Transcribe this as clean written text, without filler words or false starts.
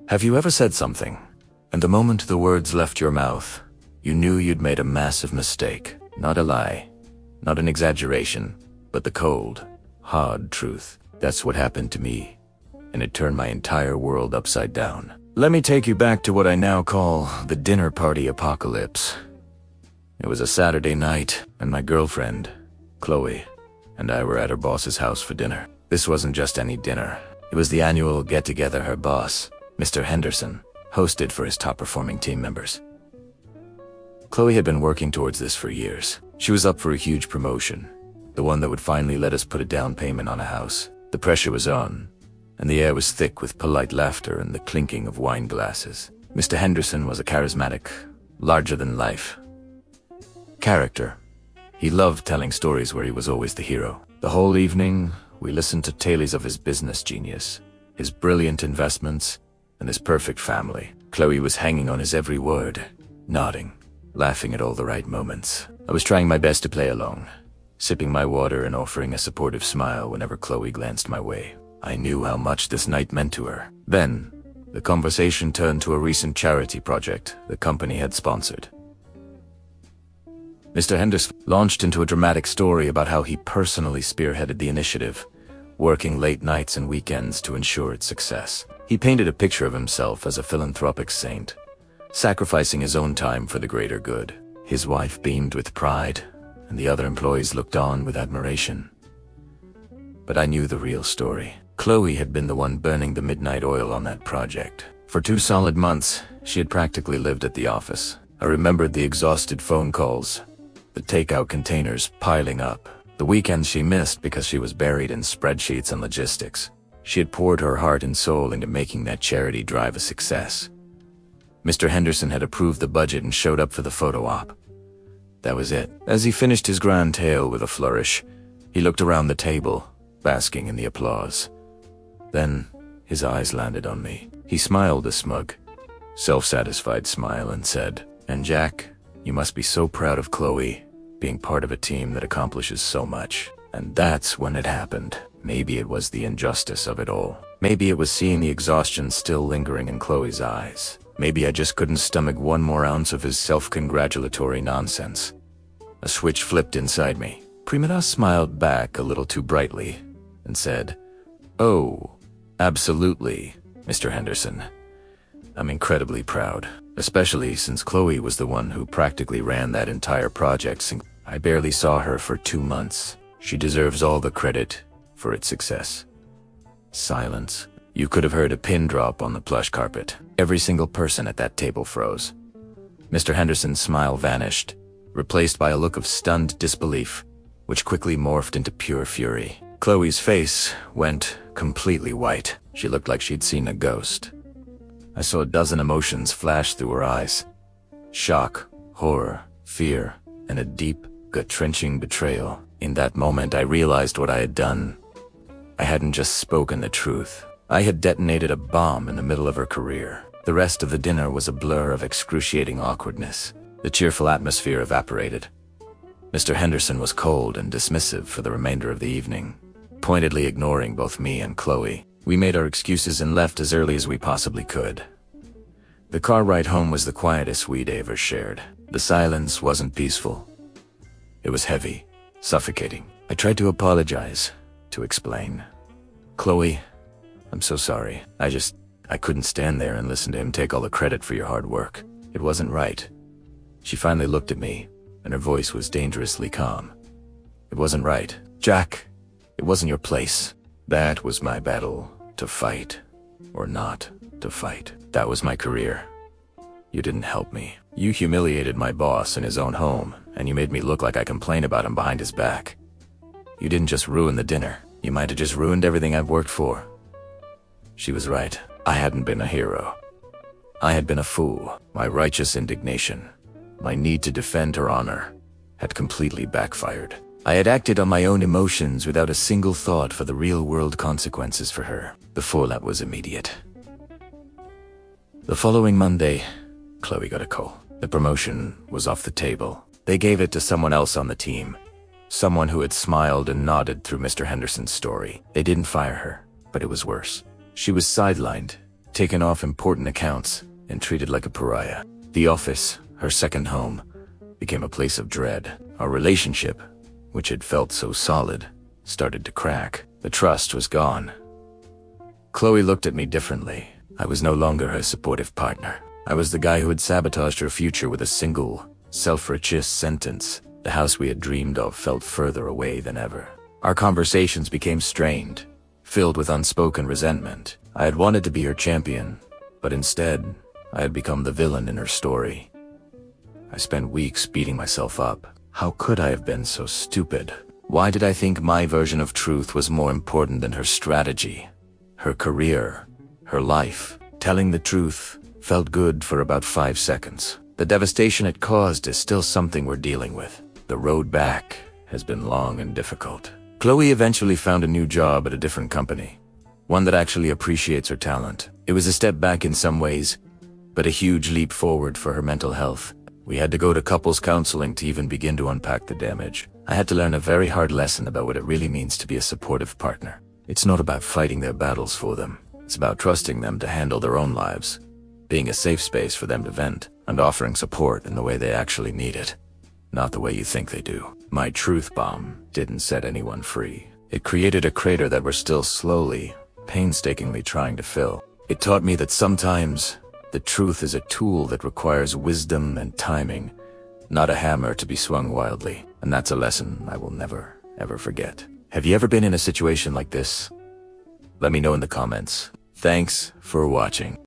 Have you ever said something, and the moment the words left your mouth, you knew you'd made a massive mistake? Not a lie, not an exaggeration, but the cold, hard truth. That's what happened to me, and it turned my entire world upside down. Let me take you back to what I now call the dinner party apocalypse. It was a Saturday night, and my girlfriend, Chloe, and I were at her boss's house for dinner. This wasn't just any dinner. It was the annual get-together her boss, Mr. Henderson, hosted for his top-performing team members. Chloe had been working towards this for years. She was up for a huge promotion, the one that would finally let us put a down payment on a house. The pressure was on, and the air was thick with polite laughter and the clinking of wine glasses. Mr. Henderson was a charismatic, larger-than-life character. He loved telling stories where he was always the hero. The whole evening, we listened to tales of his business genius, his brilliant investments, and his perfect family. Chloe was hanging on his every word, nodding, laughing at all the right moments. I was trying my best to play along, sipping my water and offering a supportive smile whenever Chloe glanced my way. I knew how much this night meant to her. Then, the conversation turned to a recent charity project the company had sponsored. Mr. Henderson launched into a dramatic story about how he personally spearheaded the initiative, working late nights and weekends to ensure its success. He painted a picture of himself as a philanthropic saint, sacrificing his own time for the greater good. His wife beamed with pride, and the other employees looked on with admiration. But I knew the real story. Chloe had been the one burning the midnight oil on that project. For 2 solid months, she had practically lived at the office. I remembered the exhausted phone calls, the takeout containers piling up, the weekends she missed because she was buried in spreadsheets and logistics. She had poured her heart and soul into making that charity drive a success. Mr. Henderson had approved the budget and showed up for the photo op. That was it. As he finished his grand tale with a flourish, he looked around the table, basking in the applause. Then, his eyes landed on me. He smiled a smug, self-satisfied smile and said, "And Jack, you must be so proud of Chloe, being part of a team that accomplishes so much." And that's when it happened. Maybe it was the injustice of it all. Maybe it was seeing the exhaustion still lingering in Chloe's eyes. Maybe I just couldn't stomach 1 more ounce of his self-congratulatory nonsense. A switch flipped inside me. Premada smiled back a little too brightly and said, "Oh, absolutely, Mr. Henderson. I'm incredibly proud, especially since Chloe was the one who practically ran that entire project. I barely saw her for 2 months. She deserves all the credit for its success." Silence. You could have heard a pin drop on the plush carpet. Every single person at that table froze. Mr. Henderson's smile vanished, replaced by a look of stunned disbelief, which quickly morphed into pure fury. Chloe's face went completely white. She looked like she'd seen a ghost. I saw a dozen emotions flash through her eyes. Shock, horror, fear, and a deep, gut-wrenching betrayal. In that moment, I realized what I had done. I hadn't just spoken the truth. I had detonated a bomb in the middle of her career. The rest of the dinner was a blur of excruciating awkwardness. The cheerful atmosphere evaporated. Mr. Henderson was cold and dismissive for the remainder of the evening, pointedly ignoring both me and Chloe. We made our excuses and left as early as we possibly could. The car ride home was the quietest we'd ever shared. The silence wasn't peaceful. It was heavy, suffocating. I tried to apologize, to explain. "Chloe, I'm so sorry. I couldn't stand there and listen to him take all the credit for your hard work. It wasn't right." She finally looked at me, and her voice was dangerously calm. "It wasn't right. Jack, it wasn't your place. That was my battle, to fight, or not to fight. That was my career. You didn't help me. You humiliated my boss in his own home, and you made me look like I complained about him behind his back. You didn't just ruin the dinner. You might have just ruined everything I've worked for." She was right. I hadn't been a hero. I had been a fool. My righteous indignation, my need to defend her honor, had completely backfired. I had acted on my own emotions without a single thought for the real-world consequences for her. The fallout was immediate. The following Monday, Chloe got a call. The promotion was off the table. They gave it to someone else on the team, someone who had smiled and nodded through Mr. Henderson's story. They didn't fire her, but it was worse. She was sidelined, taken off important accounts, and treated like a pariah. The office, her second home, became a place of dread. Our relationship, which had felt so solid, started to crack. The trust was gone. Chloe looked at me differently. I was no longer her supportive partner. I was the guy who had sabotaged her future with a single, self-righteous sentence. The house we had dreamed of felt further away than ever. Our conversations became strained, filled with unspoken resentment. I had wanted to be her champion, but instead, I had become the villain in her story. I spent weeks beating myself up. How could I have been so stupid? Why did I think my version of truth was more important than her strategy, her career, her life? Telling the truth felt good for about 5 seconds. The devastation it caused is still something we're dealing with. The road back has been long and difficult. Chloe eventually found a new job at a different company, one that actually appreciates her talent. It was a step back in some ways, but a huge leap forward for her mental health. We had to go to couples counseling to even begin to unpack the damage. I had to learn a very hard lesson about what it really means to be a supportive partner. It's not about fighting their battles for them. It's about trusting them to handle their own lives, being a safe space for them to vent, and offering support in the way they actually need it, not the way you think they do. My truth bomb didn't set anyone free. It created a crater that we're still slowly, painstakingly trying to fill. It taught me that sometimes the truth is a tool that requires wisdom and timing, not a hammer to be swung wildly. And that's a lesson I will never, ever forget. Have you ever been in a situation like this? Let me know in the comments. Thanks for watching.